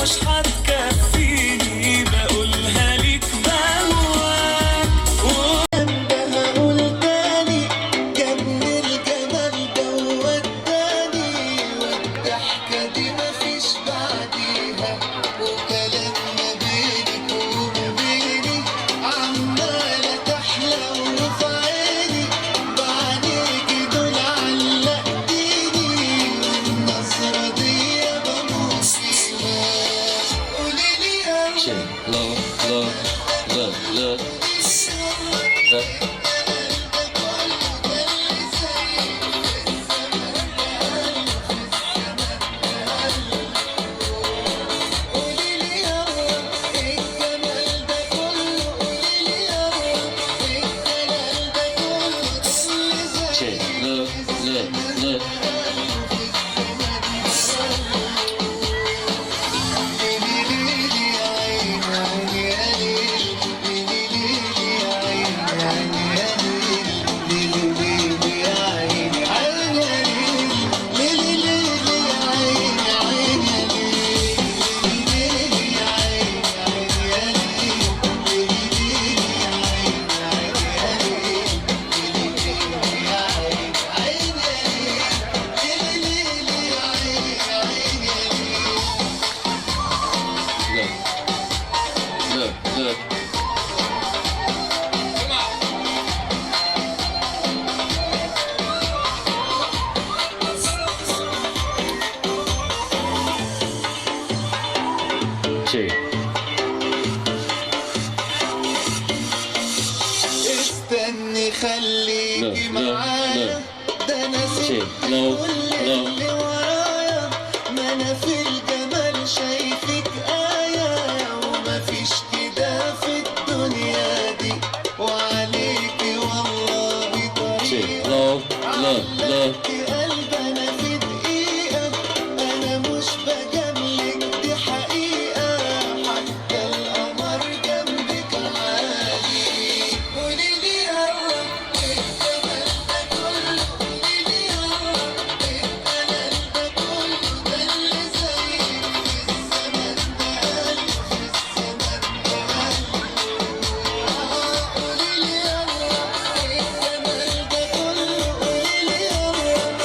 مش هتكفيني بقولها ليك بهواك هقول تاني جنن الجمال دوتاني والضحكة دي مفيش بعديها وكلام ما بينك وما بيني عمالة تحلى وفي عيني بعينيكي دول علقتيني والنظرة دي بموت فيها قوليلي Shake, love, love, love, love, love. Shake, love, love, love. Look, look. Shake. استني خليكي لا، معايا ده انا شيء. سبت لو، كل لو. اللي ورايا ما انا في الجمال شايفك آية ومفيش كده في الدنيا دي وعليكي والله Shake, طريقة love, love, love. علقتي قلب انا في دقيقة انا مش بجاملك دي حقيقة حتى القمر جنبك عالي قوليلي هوا الجمال ده كله قوليلي هوا الجلال ده كله ده اللي زيك في الزمن ده قلب في الزمن ده قلب قوليلي هوا الجمال ده كله قوليلي هوا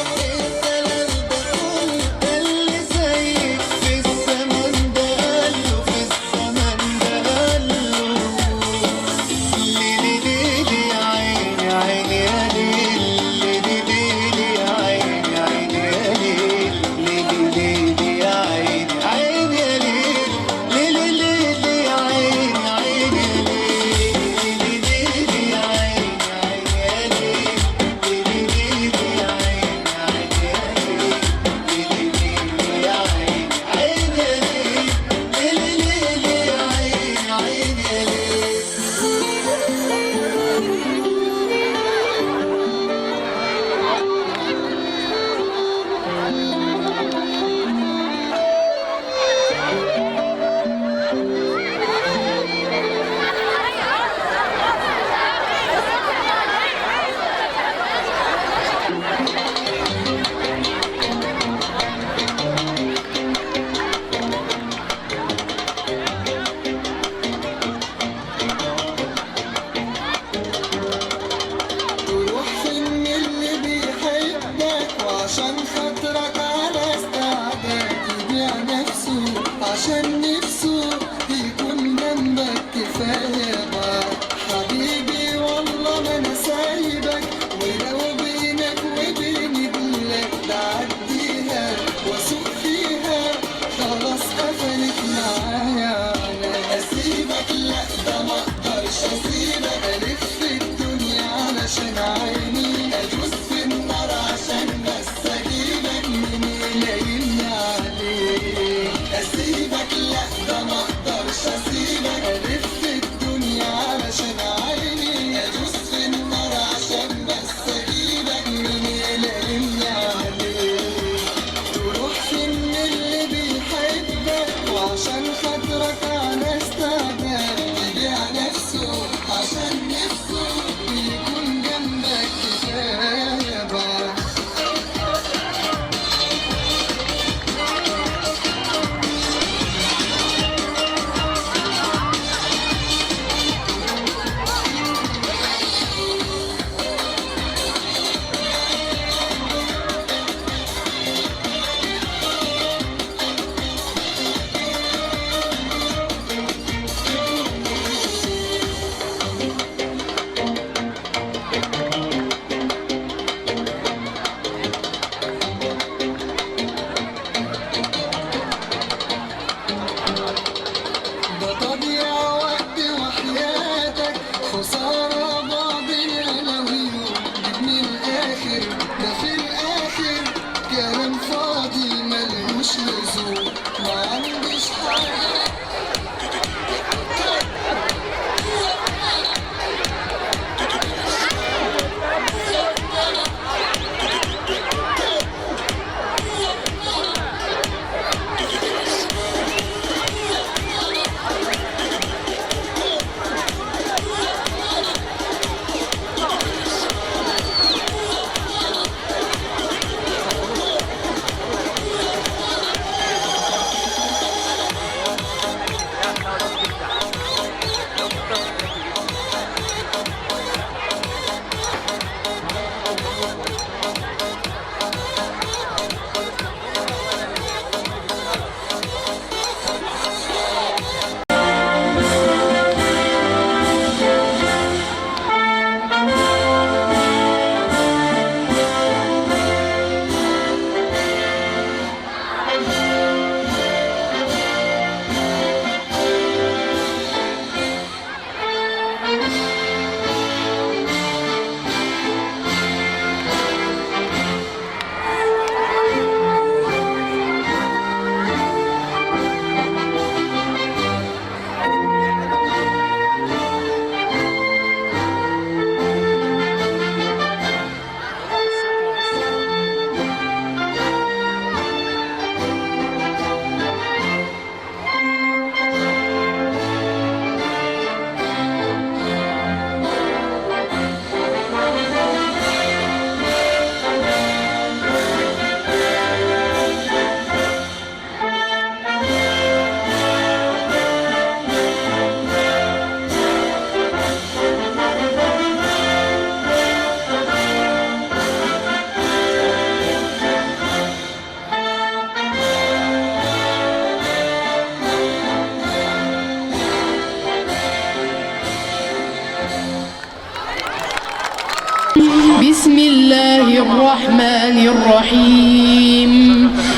بسم الله الرحمن الرحيم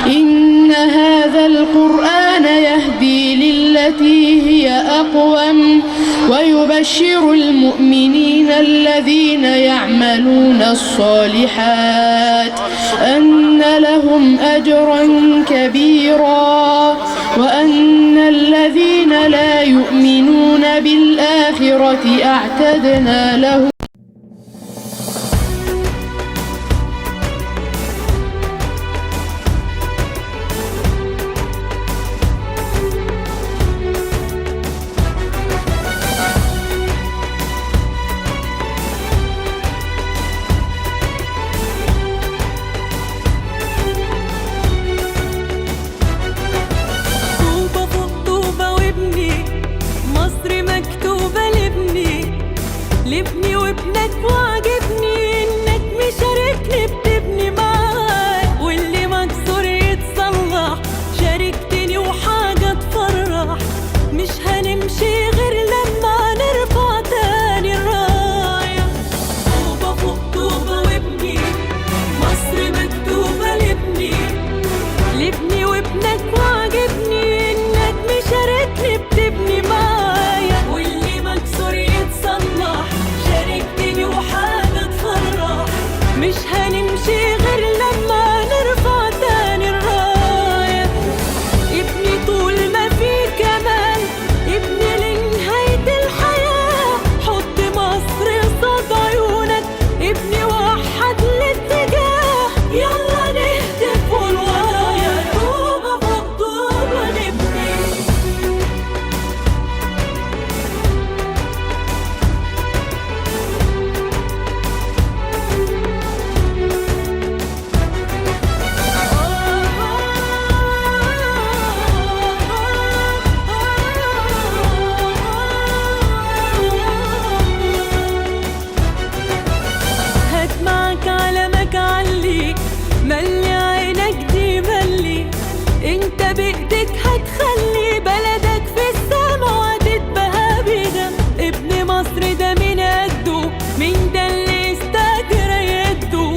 إن هذا القرآن يهدي للتي هي أقوم ويبشر المؤمنين الذين يعملون الصالحات أن لهم أجرا كبيرا وأن الذين لا يؤمنون بالآخرة أعتدنا لهم لابني وابنك وعجبني انك مشاركني بتبني معاك واللي مكسور يتصلح شاركتني وحاجة تفرح مش هنمشي غير لما نرفع تاني الراية طوبة فوق طوبة وابني مصر مكتوبة لابني لابني وابنك وعجبني انك مشاركني بتبني معايا واللي مكسور يتصلح شاركتني وحاجة تفرح مش هنمشي غير لما نرفع تاني الراية ابني طول ما في كمال ابني لنهاية الحياة حط مصر قصاد عيونك ابني وحد الاتجاه يلا نهتف والورايا طوبة فوق طوبة نبني هات معك علمك علي ملي عينك دي ملي انت بايدك هتخلي بلدك في السما وهتتبهى بيها ابن مصر ده من قده مين ده اللي استاجر يده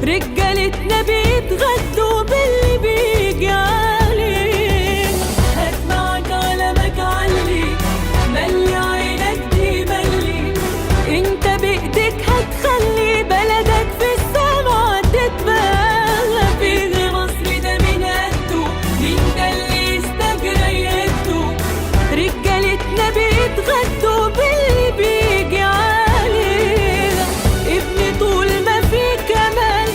رجالتنا بيتغدوا باللي بيجي عليه هات معك علمك علي ملي عينك دي ملي انت بايدك هتخلي بلدك في السما تتباهى فيه مصر ده من قده مين ده اللي استجرى يده رجالتنا بيتغدوا باللي بيجي علينا ابني طول ما في كمال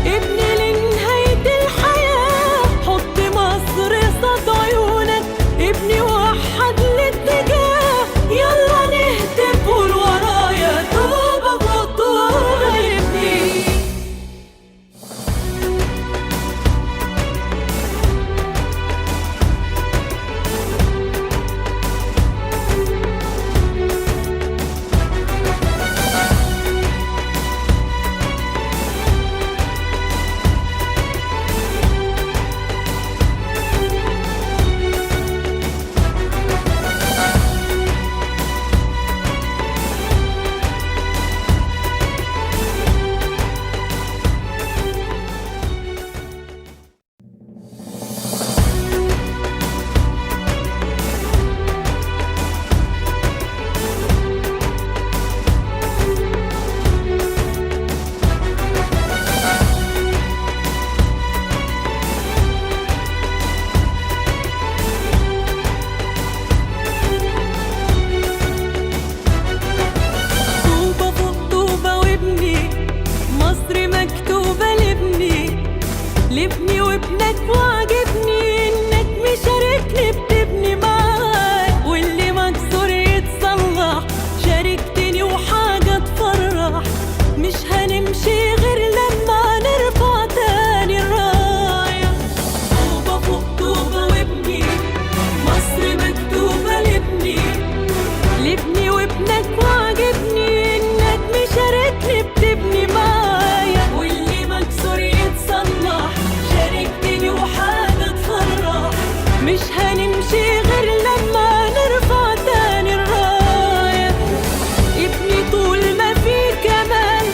ابني لنهاية الحياة حط مصر قصاد عيونك ابني وحد الاتجاه يلا نهتف والورايا طوبة فوق طوبة ابني طوبة فوق طوبة وابني مصر مكتوبة لابني لابني وابنك وعجبني انك مشاركني بتبني معاك واللي مكسور يتصلح شاركتني وحاجة تفرح مش هنمشي غير لما نرفع تاني الراية طوبة فوق طوبة وابني مصر مكتوبة لابني لابني وابنك وعجبني انك مشاركني بتبني معايا واللي مكسور يتصلح شاركتني وحاجة تفرح مش هنمشي غير لما نرفع تاني الراية ابني طول ما في كمال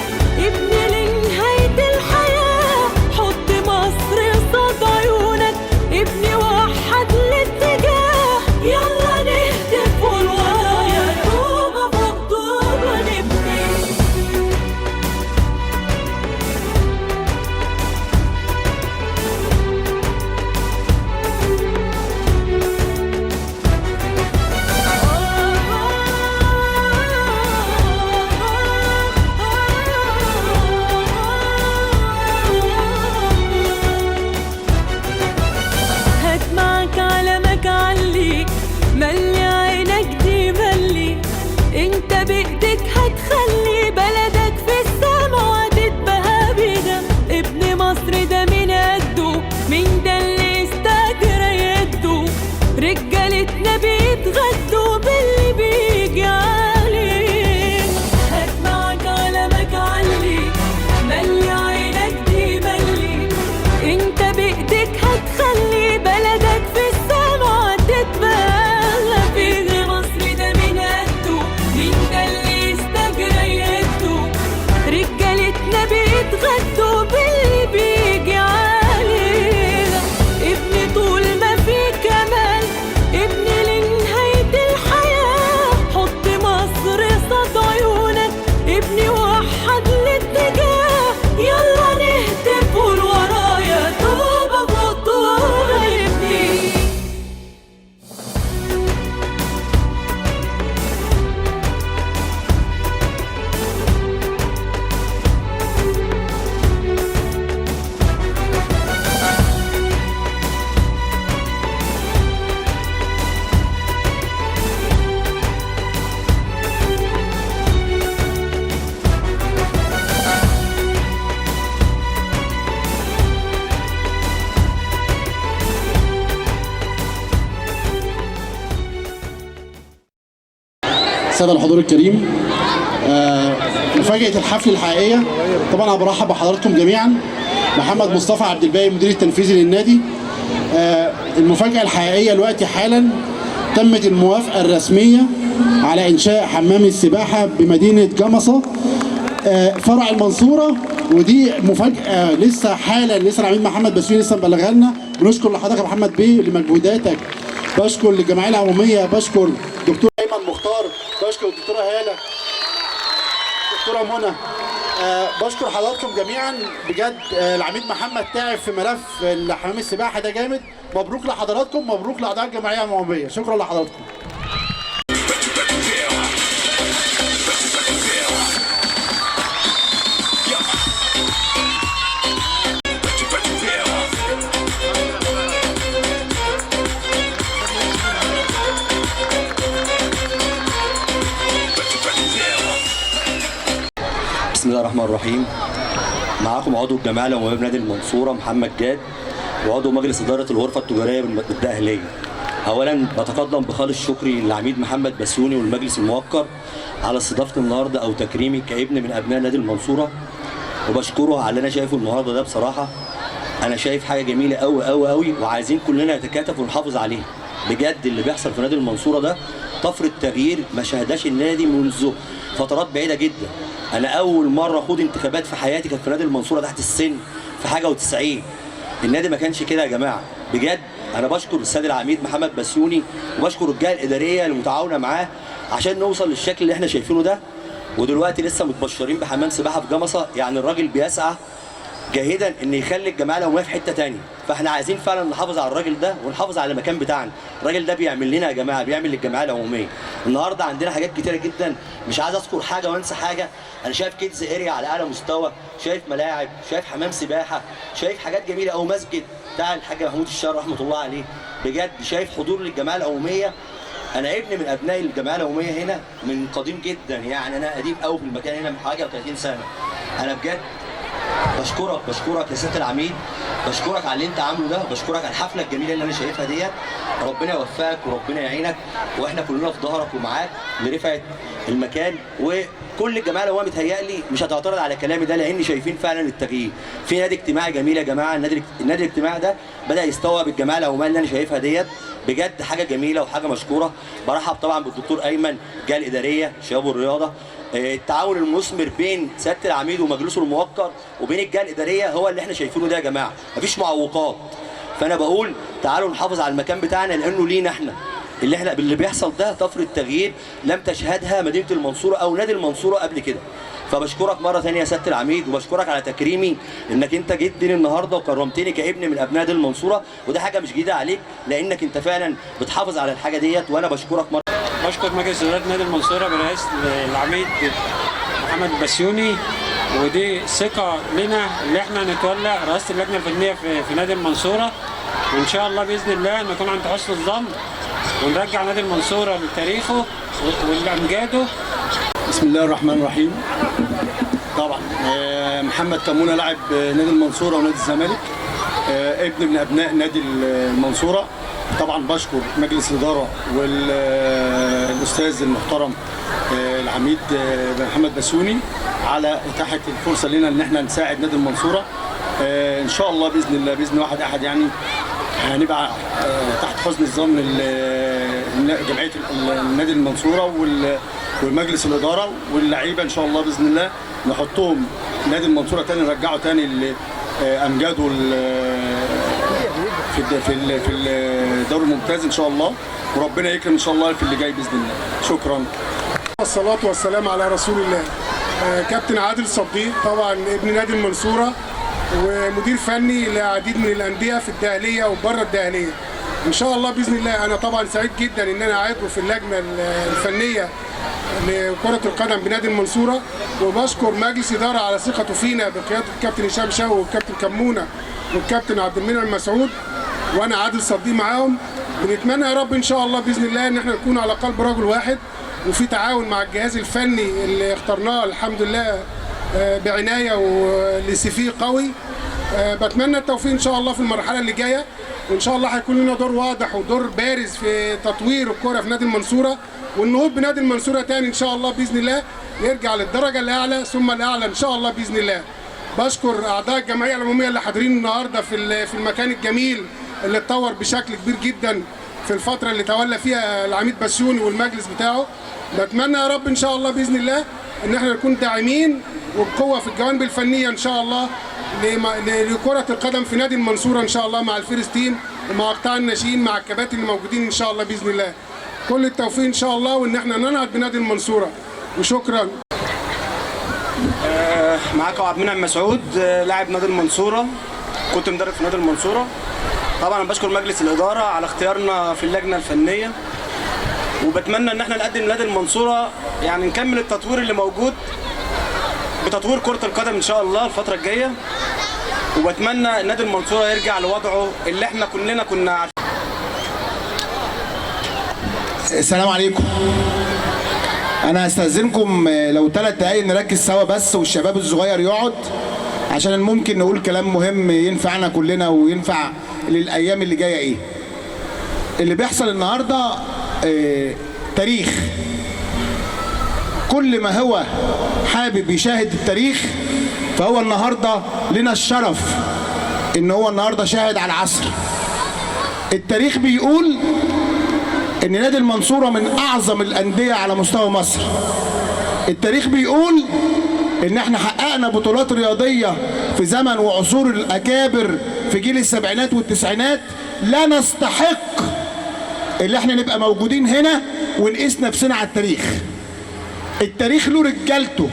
الساده الحضور الكريم، مفاجاه الحفل الحقيقيه. طبعا انا برحب بحضراتكم جميعا. محمد مصطفى عبد الباقي المدير التنفيذي للنادي. المفاجاه الحقيقيه دلوقتي حالا تمت الموافقه الرسميه على انشاء حمام السباحه بمدينه جمصه فرع المنصوره، ودي مفاجاه لسه حالا العميد محمد بسيوني لسه مبلغها لنا. بنشكر لحضرتك يا محمد بيه لمجهوداتك، بشكر للجمعيه العموميه، بشكر دكتور ايمن مختار، بشكر الدكتوره هاله، دكتوره منى، بشكر حضراتكم جميعا بجد. العميد محمد تعب في ملف حمام السباحه ده جامد. مبروك لحضراتكم، مبروك لاعضاء الجمعيه العموميه، شكرا لحضراتكم. بسم الله الرحمن الرحيم. معاكم عضو الجمعيه العموميه بنادي المنصوره محمد جاد، وعضو مجلس اداره الغرفه التجاريه بالدقهليه. اولا بتقدم بخالص شكري للعميد محمد بسيوني والمجلس الموقر على استضافتي النهارده او تكريمي كابن من ابناء نادي المنصوره، وبشكره على اللي انا شايفه النهارده ده. بصراحه انا شايف حاجه جميله قوي قوي قوي، وعايزين كلنا نتكاتف ونحافظ عليه. بجد اللي بيحصل في نادي المنصوره ده طفره تغيير ما شهدهاش النادي منذ فترات بعيده جدا. انا اول مره اخوض انتخابات في حياتي كانت في نادي المنصوره تحت السن في حاجه و90. النادي ما كانش كده يا جماعه. بجد انا بشكر السيد العميد محمد بسيوني، وبشكر الجهه الاداريه المتعاونه معاه عشان نوصل للشكل اللي احنا شايفينه ده. ودلوقتي لسه متبشرين بحمام سباحه في جمصه، يعني الراجل بيسعى جاهدا ان يخلي الجمعيه العموميه في حته ثانيه. فاحنا عايزين فعلا نحافظ على الراجل ده ونحافظ على المكان بتاعنا. الراجل ده بيعمل لنا يا جماعه، بيعمل للجمعيه العموميه. النهارده عندنا حاجات كتيره جدا، مش عايز اذكر حاجه وانسى حاجه. انا شايف كيدز اريا على اعلى مستوى، شايف ملاعب، شايف حمام سباحه، شايف حاجات جميله، او مسجد بتاع الحاج محمود الشار رحمه الله عليه. بجد شايف حضور للجمعيه العموميه. انا ابن من ابناء الجمعيه العموميه هنا من قديم جدا، يعني انا قديم قوي في المكان هنا من حاجه و30 سنه. انا بجد بشكرك يا سياده العميد، بشكرك على اللي انت عامله ده، بشكرك على الحفله الجميله اللي انا شايفها ديت. ربنا يوفقك وربنا يعينك، واحنا كلنا في ظهرك ومعاك لرفعه المكان. وكل الجماعه اللي هو متهيألي مش هتعترض على كلامي ده، لان شايفين فعلا التغيير. في نادي اجتماعي جميل يا جماعه. النادي الاجتماعي ده بدا يستوعب الجماعه العموميه اللي انا شايفها ديت. بجد حاجه جميله وحاجه مشكوره. برحب طبعا بالدكتور ايمن، الجهه الاداريه شباب والرياضه. التعاون المثمر بين سياده العميد ومجلسه الموقر وبين الجهه الاداريه هو اللي احنا شايفينه ده يا جماعه. مفيش معوقات. فانا بقول تعالوا نحافظ على المكان بتاعنا، لانه لينا احنا. اللي بيحصل ده طفره تغيير لم تشهدها مدينه المنصوره او نادي المنصوره قبل كده. فبشكرك مره ثانيه يا سياده العميد، وبشكرك على تكريمي انك انت جيتني النهارده وكرمتني كابن من ابناء نادي المنصوره، وده حاجه مش جديده عليك لانك انت فعلا بتحافظ على الحاجه ديت. وانا بشكرك مره. بشكر مجلس اداره نادي المنصوره برئاسه العميد محمد بسيوني، ودي ثقه لنا اللي احنا نتولى رئاسه اللجنه الفنيه في نادي المنصوره. وان شاء الله باذن الله نكون عند حسن الظن ونرجع نادي المنصوره لتاريخه ولامجاده. بسم الله الرحمن الرحيم. طبعا محمد كمونه لاعب نادي المنصوره ونادي الزمالك، ابن من ابناء نادي المنصوره. طبعا بشكر مجلس الاداره والاستاذ المحترم العميد محمد بسيوني على اتاحه الفرصه لنا ان احنا نساعد نادي المنصوره. ان شاء الله باذن الله باذن واحد احد يعني هنبقى تحت حسن الظن جمعيه النادي المنصوره والمجلس الاداره واللعيبه. ان شاء الله باذن الله نحطهم نادي المنصوره تاني، نرجعه تاني لامجاده في الدوري الممتاز ان شاء الله، وربنا يكرم ان شاء الله في اللي جاي باذن الله. شكرا. والصلاه والسلام على رسول الله. كابتن عادل صديق طبعا ابن نادي المنصوره ومدير فني لعديد من الانديه في الدقهليه وبره الدقهليه. ان شاء الله باذن الله انا طبعا سعيد جدا ان انا عضو في اللجنه الفنيه لكره القدم بنادي المنصوره، وبشكر مجلس اداره على ثقته فينا بقياده الكابتن هشام شوقي والكابتن كمونه والكابتن عبد المنعم مسعود، وانا عادل صديق معاهم. بنتمنى يا رب ان شاء الله باذن الله ان احنا نكون على قلب رجل واحد، وفي تعاون مع الجهاز الفني اللي اخترناه الحمد لله بعنايه ولسي في قوي. بتمنى التوفيق ان شاء الله في المرحله اللي جايه. وان شاء الله هيكون لنا دور واضح ودور بارز في تطوير الكره في نادي المنصوره، والنهوض بنادي المنصوره تاني ان شاء الله باذن الله، يرجع للدرجه الاعلى ثم الاعلى ان شاء الله باذن الله. بشكر اعضاء الجمعيه العموميه اللي حاضرين النهارده في المكان الجميل اللي اتطور بشكل كبير جدا في الفتره اللي تولى فيها العميد بسيوني والمجلس بتاعه. بتمنى يا رب ان شاء الله باذن الله ان احنا نكون داعمين وبقوه في الجوانب الفنيه ان شاء الله لكره القدم في نادي المنصوره ان شاء الله، مع الفيرست تيم ومع قطاع الناشئين مع الكباتن اللي موجودين ان شاء الله باذن الله. كل التوفيق ان شاء الله، وان احنا ننهض بنادي المنصوره، وشكرا. معاكم عبد المنعم مسعود، لاعب نادي المنصوره، كنت مدرب في نادي المنصوره. طبعا انا بشكر مجلس الاداره على اختيارنا في اللجنه الفنيه، وبتمنى ان احنا نقدم لنادي المنصوره يعني نكمل التطوير اللي موجود بتطوير كره القدم ان شاء الله الفتره الجايه، وبتمنى نادي المنصوره يرجع لوضعه اللي احنا كنا عارفين. السلام عليكم. انا هستأذنكم لو 3 دقايق نركز سوا بس، والشباب الصغير يقعد، عشان ممكن نقول كلام مهم ينفعنا كلنا وينفع للايام اللي جايه. ايه اللي بيحصل النهارده؟ تاريخ. كل ما هو حابب يشاهد التاريخ فهو النهارده لنا الشرف ان هو النهارده شاهد على العصر. التاريخ بيقول ان نادي المنصوره من اعظم الانديه على مستوى مصر. التاريخ بيقول ان احنا حققنا بطولات رياضيه في زمن وعصور الاكابر في جيل السبعينات والتسعينات لا نستحق اللي احنا نبقى موجودين هنا ونقيس نفسنا على التاريخ. التاريخ له رجالته،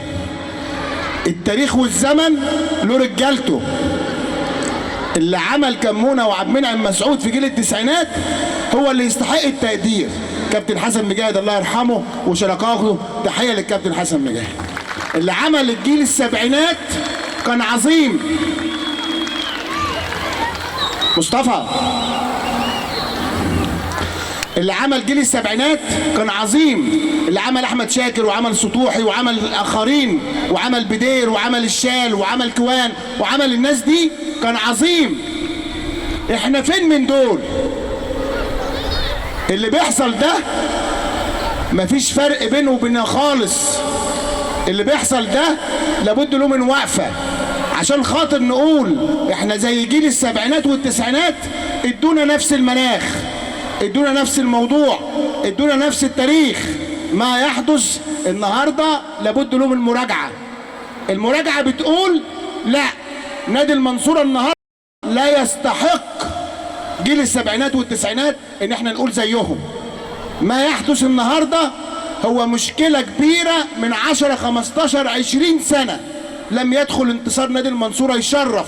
التاريخ والزمن له رجالته. اللي عمل كمونه وعبد المنعم مسعود في جيل التسعينات هو اللي يستحق التقدير. كابتن حسن مجاهد الله يرحمه وشركائه، تحيه للكابتن حسن مجاهد. اللي عمل الجيل السبعينات كان عظيم. مصطفى، اللي عمل جيل السبعينات كان عظيم. اللي عمل احمد شاكر وعمل سطوحي وعمل الاخرين وعمل بدير وعمل الشال وعمل كوان وعمل الناس دي كان عظيم. احنا فين من دول؟ اللي بيحصل ده مفيش فرق بينه وبيننا خالص. اللي بيحصل ده لابد له من وقفه عشان خاطر نقول احنا زي جيل السبعينات والتسعينات، ادونا نفس المناخ، ادونا نفس الموضوع، ادونا نفس التاريخ. ما يحدث النهارده لابد له من مراجعه. المراجعه بتقول لا، نادي المنصوره النهارده لا يستحق جيل السبعينات والتسعينات ان احنا نقول زيهم. ما يحدث النهارده هو مشكله كبيره من 10 15 20 سنه لم يدخل انتصار نادي المنصوره يشرف.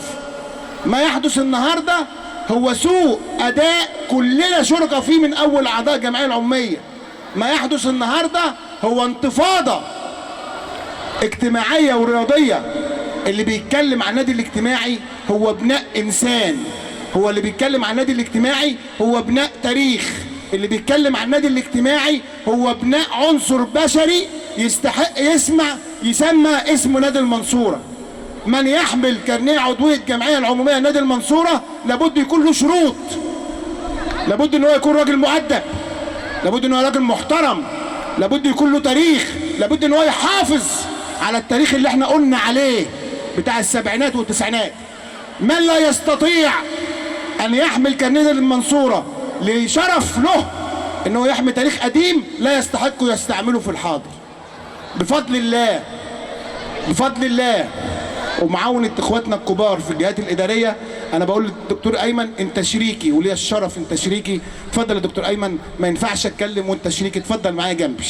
ما يحدث النهارده هو سوء اداء كلنا شركاء فيه من اول اعضاء الجمعيه العموميه. ما يحدث النهارده هو انتفاضه اجتماعيه ورياضيه. اللي بيتكلم عن النادي الاجتماعي هو بناء انسان، هو اللي بيتكلم عن النادي الاجتماعي هو بناء تاريخ، اللي بيتكلم عن النادي الاجتماعي هو بناء عنصر بشري يستحق يسمى اسم نادي المنصوره. من يحمل كارنيه عضويه الجمعيه العموميه نادي المنصوره لابد يكون له شروط، لابد ان هو يكون راجل مؤدب، لابد ان هو راجل محترم، لابد يكون له تاريخ، لابد ان هو يحافظ على التاريخ اللي احنا قلنا عليه بتاع السبعينات والتسعينات. من لا يستطيع ان يحمل كارنيه المنصوره لشرف له انه يحمي تاريخ قديم لا يستحق يستعمله في الحاضر. بفضل الله، بفضل الله ومعاونة اخواتنا الكبار في الجهات الاداريه، انا بقول للدكتور ايمن انت شريكي وليا الشرف انت شريكي. اتفضل يا دكتور ايمن، ما ينفعش اتكلم وانت شريكي، اتفضل معايا جنبي.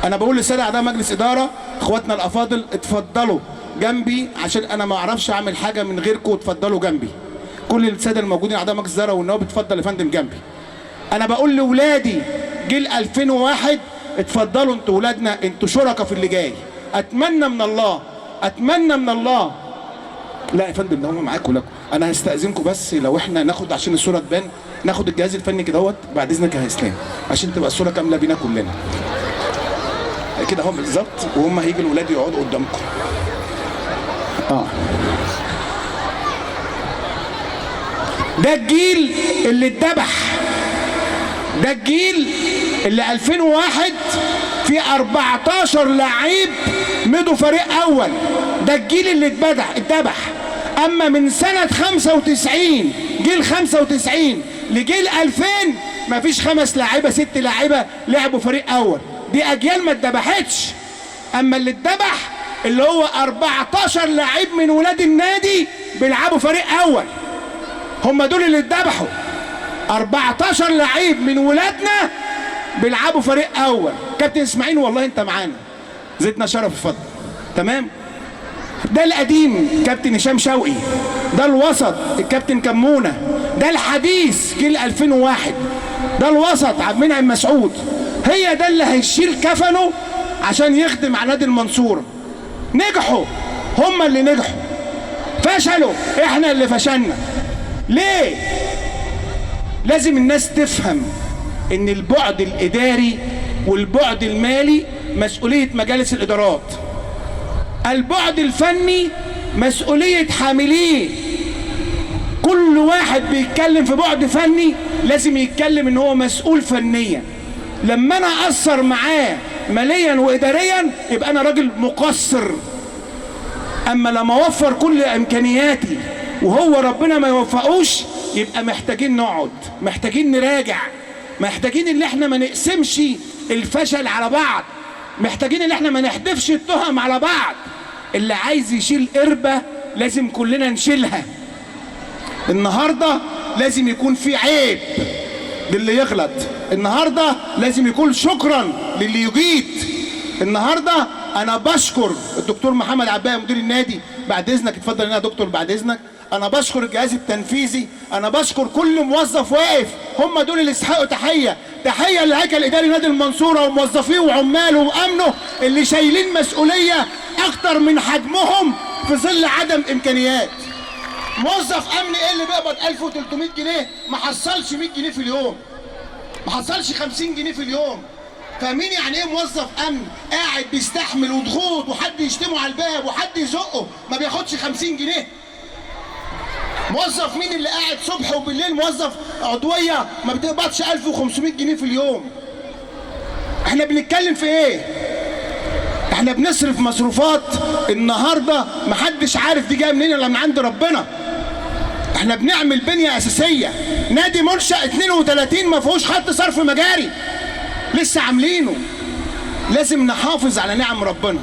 انا بقول للساده اعضاء مجلس اداره اخواتنا الافاضل اتفضلوا جنبي عشان انا ما اعرفش اعمل حاجه من غيركم، اتفضلوا جنبي. كل الساده الموجودين اعضاء مجلس اداره والنواب اتفضل يا فندم جنبي. انا بقول لاولادي جيل 2001 اتفضلوا انتوا ولادنا، انتوا شركاء في اللي جاي. اتمنى من الله، اتمنى من الله. لا يا فندم ده هم معاكم لكم. انا هستاذنكم بس لو احنا ناخد عشان الصوره تبان، ناخد الجهاز الفني كده اهوت بعد اذنك يا اسلام عشان تبقى الصوره كامله بينا كلنا كده اهو بالظبط، وهم هيجي الولاد يقعدوا قدامكم. ده الجيل اللي اتذبح، ده الجيل اللي 2001 في 14 لعيب مضوا فريق اول، ده الجيل اللي اتذبح. اما من سنة 95 جيل 95 لجيل 2000 مفيش 5 لاعيبة 6 لاعيبة لعبوا فريق اول، دي اجيال ما اتذبحتش. اما اللي اتذبح اللي هو 14 لاعب من ولاد النادي بيلعبوا فريق اول، هم دول اللي اتذبحوا. 14 لعيب من ولادنا بيلعبوا فريق اول. كابتن اسماعيل والله انت معانا، زدنا شرف، اتفضل. تمام. ده القديم كابتن هشام شوقي، ده الوسط الكابتن كمونه، ده الحديث جيل 2001، ده الوسط عبد المنعم مسعود. هي ده اللي هيشيل كفنه عشان يخدم على نادي المنصورة. نجحوا، هم اللي نجحوا. فشلوا، احنا اللي فشلنا. ليه؟ لازم الناس تفهم ان البعد الاداري والبعد المالي مسؤولية مجالس الادارات، البعد الفني مسؤولية حامليه. كل واحد بيتكلم في بعد فني لازم يتكلم ان هو مسؤول فنيا. لما انا اقصر معاه ماليا واداريا يبقى انا راجل مقصر. اما لما اوفر كل امكانياتي وهو ربنا ما يوفقوش يبقى محتاجين نقعد، محتاجين نراجع، محتاجين ان احنا ما نقسمش الفشل على بعض، محتاجين ان احنا ما نحدفش التهم على بعض. اللي عايز يشيل قربة لازم كلنا نشيلها. النهاردة لازم يكون في عيب للي يغلط، النهاردة لازم يكون شكرا للي يجيد. النهاردة انا بشكر الدكتور محمد عباية مدير النادي، بعد اذنك اتفضل هنا يا دكتور بعد اذنك. انا بشكر الجهاز التنفيذي، انا بشكر كل موظف واقف، هم دول اللي يستحقوا تحية. تحية للهيكل الاداري نادي المنصورة وموظفيه وعماله وامنه اللي شايلين مسؤولية اكتر من حجمهم في ظل عدم امكانيات. موظف امن ايه اللي بيقبض 1300 جنيه ما حصلش 100 جنيه في اليوم، ما حصلش 50 جنيه في اليوم. فاهمين يعني ايه موظف امن قاعد بيستحمل وضغوط وحد يشتمه على الباب وحد يزقه ما بياخدش 50 جنيه؟ موظف مين اللي قاعد صبح وبالليل موظف عضويه ما بتقبضش 1500 جنيه في اليوم؟ احنا بنتكلم في ايه؟ احنا بنصرف مصروفات النهارده محدش عارف دي جايه منين الا من عند ربنا. احنا بنعمل بنيه اساسيه، نادي منشأ 32 ما فيهوش خط صرف مجاري لسه عاملينه. لازم نحافظ على نعم ربنا.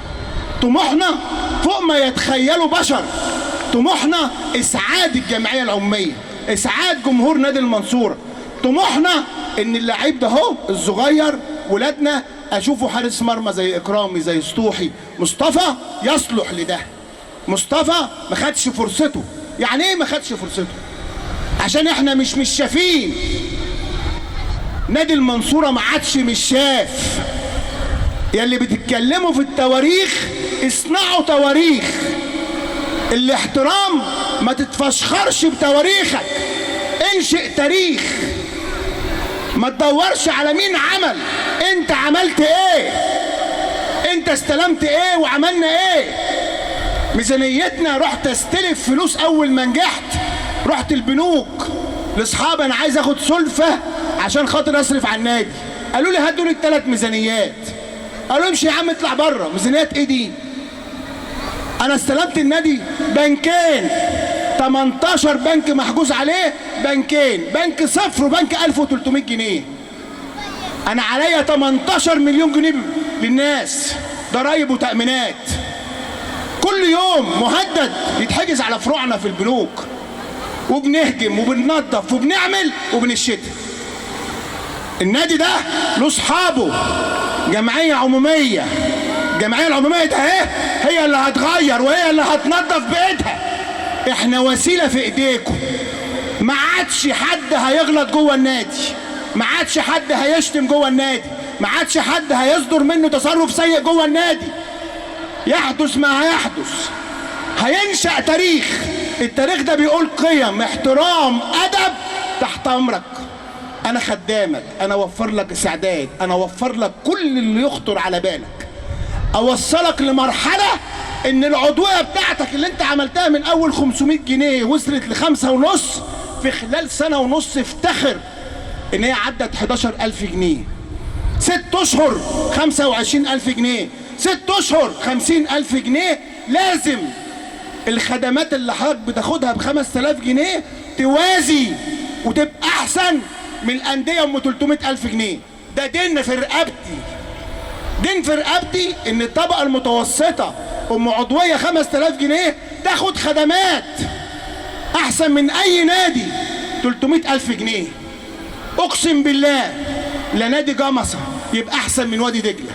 طموحنا فوق ما يتخيلوا بشر، طموحنا اسعاد الجمعيه العموميه، اسعاد جمهور نادي المنصوره. طموحنا ان اللعيب ده اهو الصغير ولادنا اشوفه حارس مرمى زي اكرامي زي سطوحي. مصطفى يصلح لده. مصطفى ما خدش فرصته. يعني ايه ما خدش فرصته؟ عشان احنا مش شافين. نادي المنصورة ما عادش مش شاف. يلي بتتكلموا في التواريخ اصنعوا تواريخ. الاحترام ما تتفشخرش بتواريخك، انشئ تاريخ. ما تدورش على مين عمل، انت عملت ايه، انت استلمت ايه وعملنا ايه. ميزانيتنا رحت استلف فلوس اول ما نجحت، رحت البنوك لاصحابي انا عايز اخد سلفه عشان خاطر اصرف على النادي. قالوا لي هات دول ال3 ميزانيات. قالوا امشي يا عم اطلع بره. ميزانيات ايه دي؟ انا استلمت النادي بنكين، 18 بنك محجوز عليه، بنكين، بنك صفر وبنك 1300 جنيه. انا عليا 18 مليون جنيه للناس ضرايب وتأمينات. كل يوم مهدد يتحجز على فروعنا في البنوك، وبنهجم وبننظف وبنعمل وبنشتم. النادي ده له اصحابه، جمعيه عموميه. الجمعيه العموميه ده هي اللي هتغير وهي اللي هتنظف بيتها. احنا وسيله في ايديكم. ما عادش حد هيغلط جوه النادي، ما عادش حد هيشتم جوه النادي، ما عادش حد هيصدر منه تصرف سيء جوه النادي. يحدث ما هيحدث، هينشأ تاريخ. التاريخ ده بيقول قيم، احترام، ادب. تحت امرك، انا خدامك، انا اوفر لك استعداد، انا اوفر لك كل اللي يخطر على بالك. اوصلك لمرحله ان العضويه بتاعتك اللي انت عملتها من اول 500 جنيه وصلت ل5.5 في خلال سنة ونص افتخر ان هي عدت 11,000 جنيه. 6 اشهر 25,000 جنيه، 6 اشهر 50,000 جنيه. لازم الخدمات اللي حضرتك بتاخدها ب5,000 جنيه توازي وتبقى احسن من الانديه ام 300,000 جنيه. ده دين في رقبتي، دين في رقبتي ان الطبقه المتوسطه ام عضويه 5,000 جنيه تاخد خدمات احسن من اي نادي 300,000 جنيه. اقسم بالله لا نادي جمصة يبقى احسن من وادي دجله.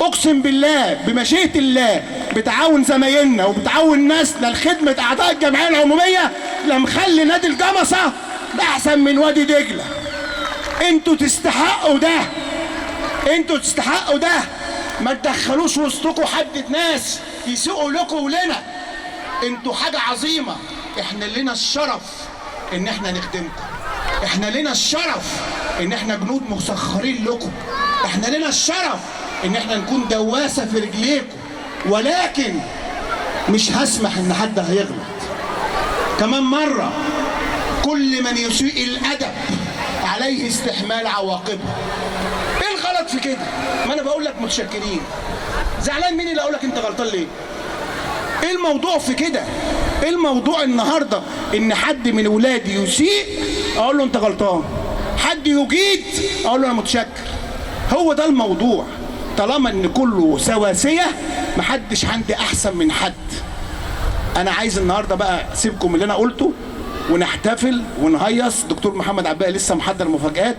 اقسم بالله بمشيئه الله بتعاون زمايلنا وبتعاون ناسنا لخدمه اعضاء الجمعيه العموميه لمخلي نادي الجمصة احسن من وادي دجله. انتوا تستحقوا ده، انتوا تستحقوا ده. ما تدخلوش وسطكم حدة ناس يسوقوا لكم ولنا. انتوا حاجه عظيمه. احنا لنا الشرف ان احنا نخدمكم، احنا لنا الشرف ان احنا جنود مسخرين لكم، احنا لنا الشرف ان احنا نكون دواسه في رجليكم. ولكن مش هسمح ان حد هيغلط. كمان مره كل من يسيء الادب عليه استحمال عواقبه. ايه الغلط في كده؟ ما انا بقول لك متشكرين. زعلان مين اللي اقول لك انت غلطان ليه؟ ايه الموضوع في كده؟ ايه الموضوع النهارده ان حد من ولادي يسيء اقول له انت غلطان، حد يجيد اقول له انا متشكر. هو ده الموضوع. طالما ان كله سواسيه محدش عندي احسن من حد. انا عايز النهارده بقى سيبكم اللي انا قلته ونحتفل ونهيص. دكتور محمد عباقي لسه محضر مفاجآت.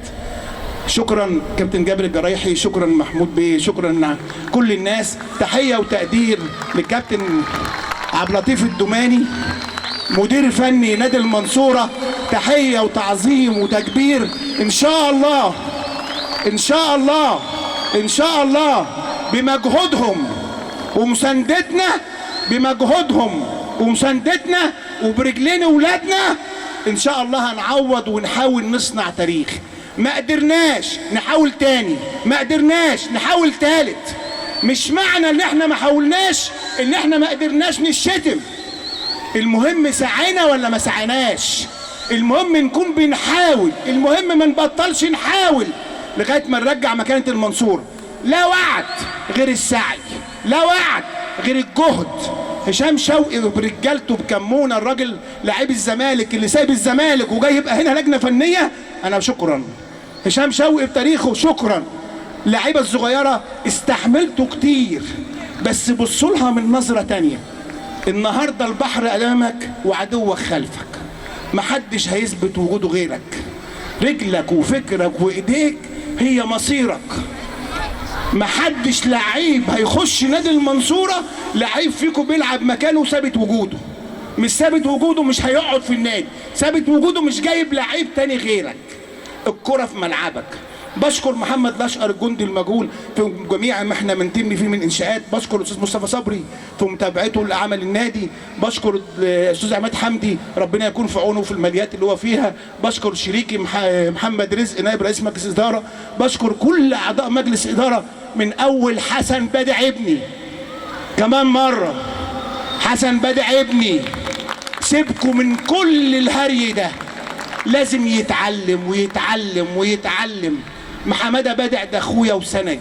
شكرا كابتن جابر الجرايحي، شكرا محمود بيه، شكرا كل الناس. تحيه وتقدير للكابتن عبد اللطيف الدوماني مدير فني نادي المنصوره. تحيه وتعظيم وتكبير. ان شاء الله ان شاء الله ان شاء الله بمجهودهم ومساندتنا، بمجهودهم ومساندتنا وبرجلين ولادنا ان شاء الله هنعوض ونحاول نصنع تاريخ. ما قدرناش نحاول تاني، ما قدرناش نحاول تالت. مش معنى ان احنا ما حاولناش ان احنا ما قدرناش نشتم. المهم سعينا ولا ما سعيناش، المهم نكون بنحاول، المهم ما نبطلش نحاول لغايه ما نرجع مكانه المنصوره. لا وعد غير السعي، لا وعد غير الجهد. هشام شوقي برجالته بكمونه، الراجل لعيب الزمالك اللي سايب الزمالك وجاي يبقى هنا لجنه فنيه، انا شكرا. هشام شوقي بتاريخه شكرا. اللعيبه الصغيره استحملته كتير بس بصوا لها من نظره تانيه. النهارده البحر امامك وعدوك خلفك، محدش هيثبت وجوده غيرك. رجلك وفكرك وايديك هي مصيرك. محدش لعيب هيخش نادي المنصوره لعيب فيكم بيلعب مكانه ثابت وجوده. مش ثابت وجوده مش هيقعد في النادي، ثابت وجوده مش جايب لعيب تاني غيرك. الكرة في ملعبك. بشكر محمد الاشقر الجندي المجهول في جميع ما احنا بنتم فيه من انشاءات. بشكر الاستاذ مصطفى صبري في متابعته لعمل النادي. بشكر الاستاذ عماد حمدي ربنا يكون في عونه في الماليات اللي هو فيها. بشكر شريكي محمد رزق نائب رئيس مجلس اداره. بشكر كل اعضاء مجلس اداره من اول حسن بدع ابني. كمان مره حسن بدع ابني، سيبكوا من كل الهري ده، لازم يتعلم ويتعلم ويتعلم. محمد بدع ده اخويا وسندي.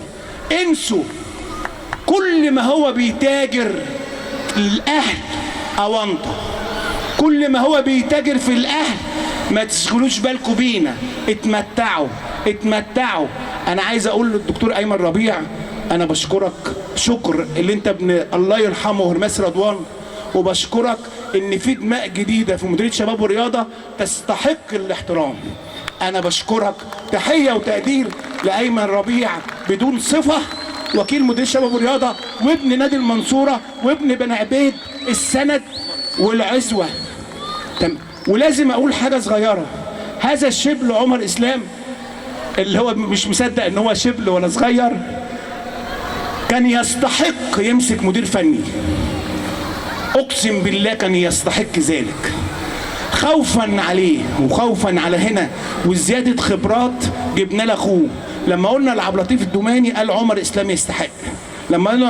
انسوا كل ما هو بيتاجر الاهل اونطه، كل ما هو بيتاجر في الاهل ما تشغلوش بالكم بينا. اتمتعوا اتمتعوا. انا عايز اقول للدكتور ايمن ربيع انا بشكرك شكر اللي انت ابن الله يرحمه هرماس رضوان، وبشكرك ان في دماء جديده في مديريه شباب ورياضه تستحق الاحترام. انا بشكرك. تحيه وتقدير لايمن ربيع بدون صفه، وكيل مديريه شباب ورياضه وابن نادي المنصوره وابن بني عبيد السند والعزوه. ولازم اقول حاجه صغيره. هذا الشبل عمر اسلام اللي هو مش مصدق ان هو شبل ولا صغير كان يستحق يمسك مدير فني. اقسم بالله كان يستحق ذلك. خوفا عليه وخوفا على هنا وزياده خبرات جبنا له اخوه. لما قلنا لعبد اللطيف الدوماني قال عمر اسلام يستحق. لما قلنا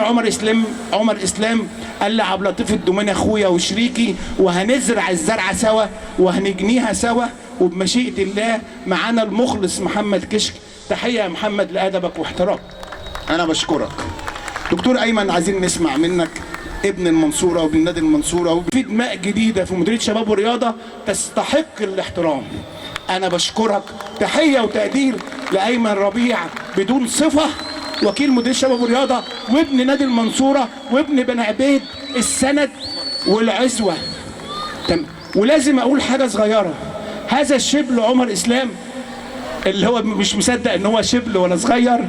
عمر اسلام قال لي عبد اللطيف الدوماني اخويا وشريكي، وهنزرع الزرعه سوا وهنجنيها سوا، وبمشيئه الله معانا المخلص محمد كشك. تحيه يا محمد لادبك واحترامك. انا بشكرك. دكتور ايمن، عايزين نسمع منك ابن المنصوره وابن نادي المنصوره، وفي دماء جديده في مديريه شباب ورياضه تستحق الاحترام. انا بشكرك. تحيه وتقدير لايمن ربيع بدون صفه، وكيل مديريه شباب ورياضه وابن نادي المنصوره وابن بني عبيد، السند والعزوه. ولازم اقول حاجه صغيره، هذا الشبل عمر اسلام اللي هو مش مصدق ان هو شبل ولا صغير،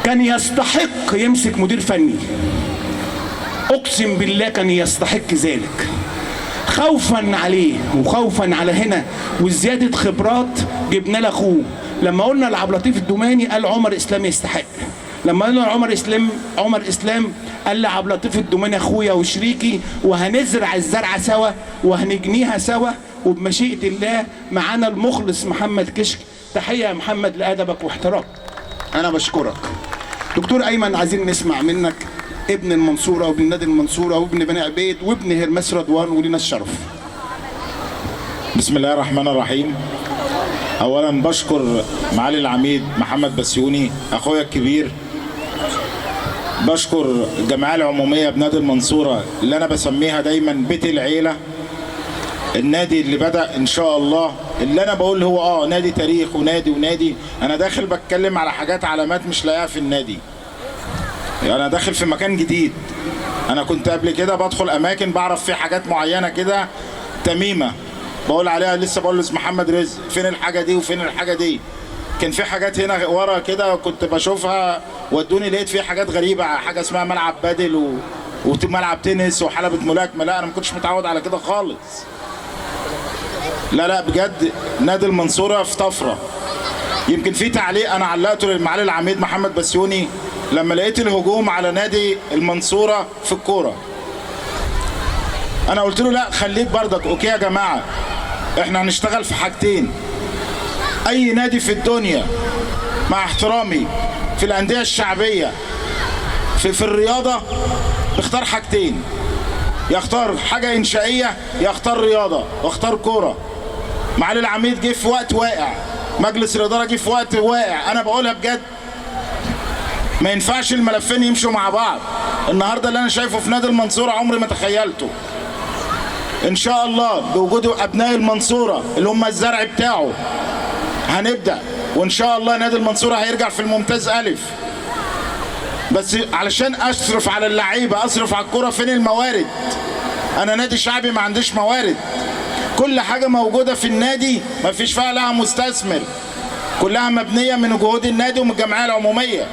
كان يستحق يمسك مدير فني، اقسم بالله كان يستحق ذلك. خوفا عليه وخوفا على هنا وزياده خبرات جبنا له اخوه. لما قلنا لعبد اللطيف الدوماني قال عمر اسلام يستحق، لما قلنا عمر اسلام قال لي عبد اللطيف الدوماني اخويا وشريكي، وهنزرع الزرعه سوا وهنجنيها سوا، وبمشيئه الله معانا المخلص محمد كشك. تحيه يا محمد لادبك واحترامك. انا بشكرك. دكتور ايمن، عايزين نسمع منك ابن المنصوره وابن نادي المنصوره وابن بني عبيد وابن هرمس رضوان، ولينا الشرف. بسم الله الرحمن الرحيم. اولا بشكر معالي العميد محمد بسيوني اخويا الكبير. بشكر الجمعيه العموميه بنادي المنصوره اللي انا بسميها دايما بيت العيله، النادي اللي بدأ ان شاء الله، اللي انا بقول هو نادي تاريخ ونادي انا داخل بتكلم على حاجات علامات مش لاقيها في النادي. يعني انا داخل في مكان جديد. انا كنت قبل كده بدخل اماكن بعرف فيه حاجات معينه كده تميمه، بقول عليها لسه بقول لاسم محمد رزق فين الحاجه دي وفين الحاجه دي. كان في حاجات هنا ورا كده كنت بشوفها ودوني لقيت فيه حاجات غريبه، حاجه اسمها ملعب بدل وملعب تنس وحلبة ملاكمه. لا انا ما كنتش متعود على كده خالص. لا بجد نادي المنصوره في طفره. يمكن في تعليق انا علقته للمعالي العميد محمد بسيوني لما لقيت الهجوم على نادي المنصوره في الكوره. انا قلت له لا خليك بردك اوكي يا جماعه، احنا هنشتغل في حاجتين. اي نادي في الدنيا مع احترامي في الانديه الشعبيه في الرياضه بيختار حاجتين، يختار حاجه انشائيه يختار رياضه واختار كوره. معالي العميد جه في وقت واقع، مجلس الاداره جه في وقت واقع. انا بقولها بجد، ما ينفعش الملفين يمشوا مع بعض. النهارده اللي انا شايفه في نادي المنصوره عمري ما تخيلته. ان شاء الله بوجود ابناء المنصوره اللي هم الزرع بتاعه هنبدا، وان شاء الله نادي المنصوره هيرجع في الممتاز الف. بس علشان اصرف على اللعيبه اصرف على الكوره، فين الموارد؟ انا نادي شعبي ما عنديش موارد. كل حاجه موجوده في النادي ما فيش فيها لها مستثمر، كلها مبنيه من جهود النادي ومن الجمعيه العموميه.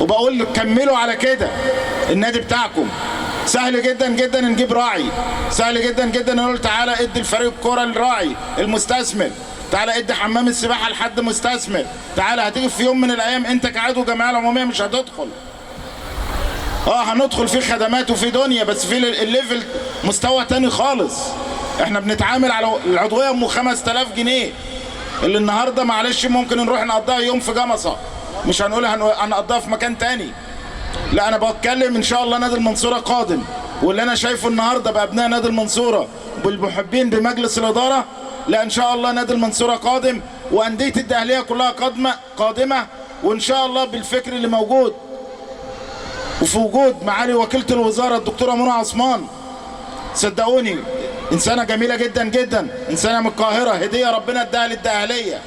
وبقول كملوا على كده. النادي بتاعكم سهل جدا جدا نجيب راعي، سهل جدا جدا نقول تعالى ادي الفريق الكوره للراعي المستثمر، تعالى ادي حمام السباحه لحد مستثمر، تعالى هتيجي في يوم من الايام انت كعضو جمعيه العموميه مش هتدخل. هندخل في خدمات وفي دنيا، بس في الليفل مستوى تاني خالص. احنا بنتعامل على العضويه ام 5000 جنيه اللي النهارده معلش ممكن نروح نقضيها يوم في جمصه، مش هنقول هنقضيها في مكان تاني. لا انا بتكلم ان شاء الله نادي المنصوره قادم، واللي انا شايفه النهارده بابناء نادي المنصوره والمحبين بمجلس الاداره، لا ان شاء الله نادي المنصوره قادم، وانديه الدهليه كلها قادمه، وان شاء الله بالفكر اللي موجود وفي وجود معالي وكيله الوزاره الدكتوره منى عثمان. صدقوني انسانه جميله جدا جدا، انسانه من القاهره، هديه ربنا اداها للدهليه،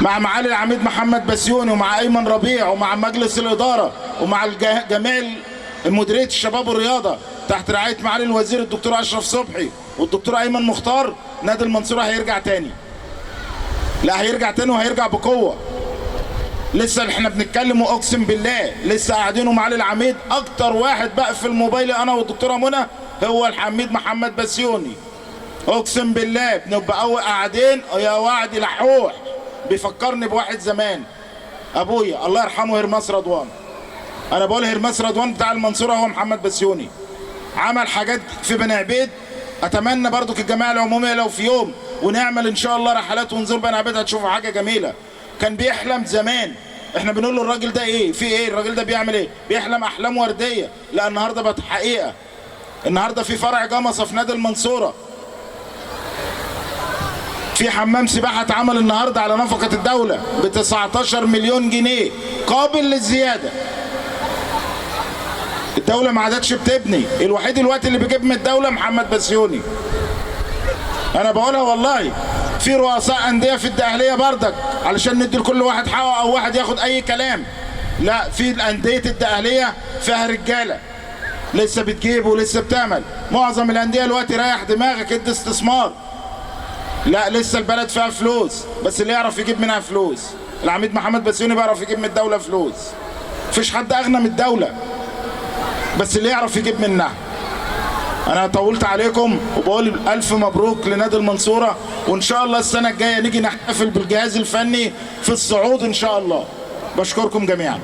مع معالي العميد محمد بسيوني ومع ايمن ربيع ومع مجلس الاداره ومع جميع مديريه الشباب والرياضه تحت رعايه معالي الوزير الدكتور اشرف صبحي والدكتور ايمن مختار. نادي المنصوره هيرجع تاني، لا هيرجع تاني وهيرجع بقوه. لسه احنا بنتكلم واقسم بالله لسه قاعدين ومعالي العميد اكتر واحد بقى في الموبايل انا والدكتوره منى هو العميد محمد بسيوني. اقسم بالله بنبقى قاعدين يا وعدي لحوح. بيفكرني بواحد زمان ابويا الله يرحمه هرمس رضوان. انا بقول هرمس رضوان بتاع المنصوره هو محمد بسيوني، عمل حاجات في بني عبيد. اتمنى برضو الجمعيه العموميه لو في يوم ونعمل ان شاء الله رحلات ونزور بني عبيد هتشوفوا حاجه جميله. كان بيحلم زمان احنا بنقول له الراجل ده ايه في ايه، الراجل ده بيعمل ايه، بيحلم احلام ورديه. لا النهارده بقت حقيقه. النهارده في فرع جمصه في نادي المنصوره، في حمام سباحه اتعمل النهارده على نفقه الدوله ب 19 مليون جنيه قابل للزياده. الدوله ما عادتش بتبني، الوحيد دلوقتي اللي بيجيب من الدوله محمد بسيوني. انا بقولها والله. في رؤساء انديه في الدقهليه بردك علشان ندي لكل واحد حقه او واحد ياخد اي كلام. لا، في انديه الدقهليه فيها رجاله لسه بتجيب ولسه بتعمل. معظم الانديه دلوقتي ريح دماغك ادي استثمار. لا لسه البلد فيها فلوس، بس اللي يعرف يجيب منها فلوس. العميد محمد بسيوني بيعرف يجيب من الدوله فلوس. مفيش حد اغنى من الدوله، بس اللي يعرف يجيب منها. انا طولت عليكم وبقول الف مبروك لنادي المنصوره، وان شاء الله السنه الجايه نيجي نحتفل بالجهاز الفني في الصعود ان شاء الله. بشكركم جميعا.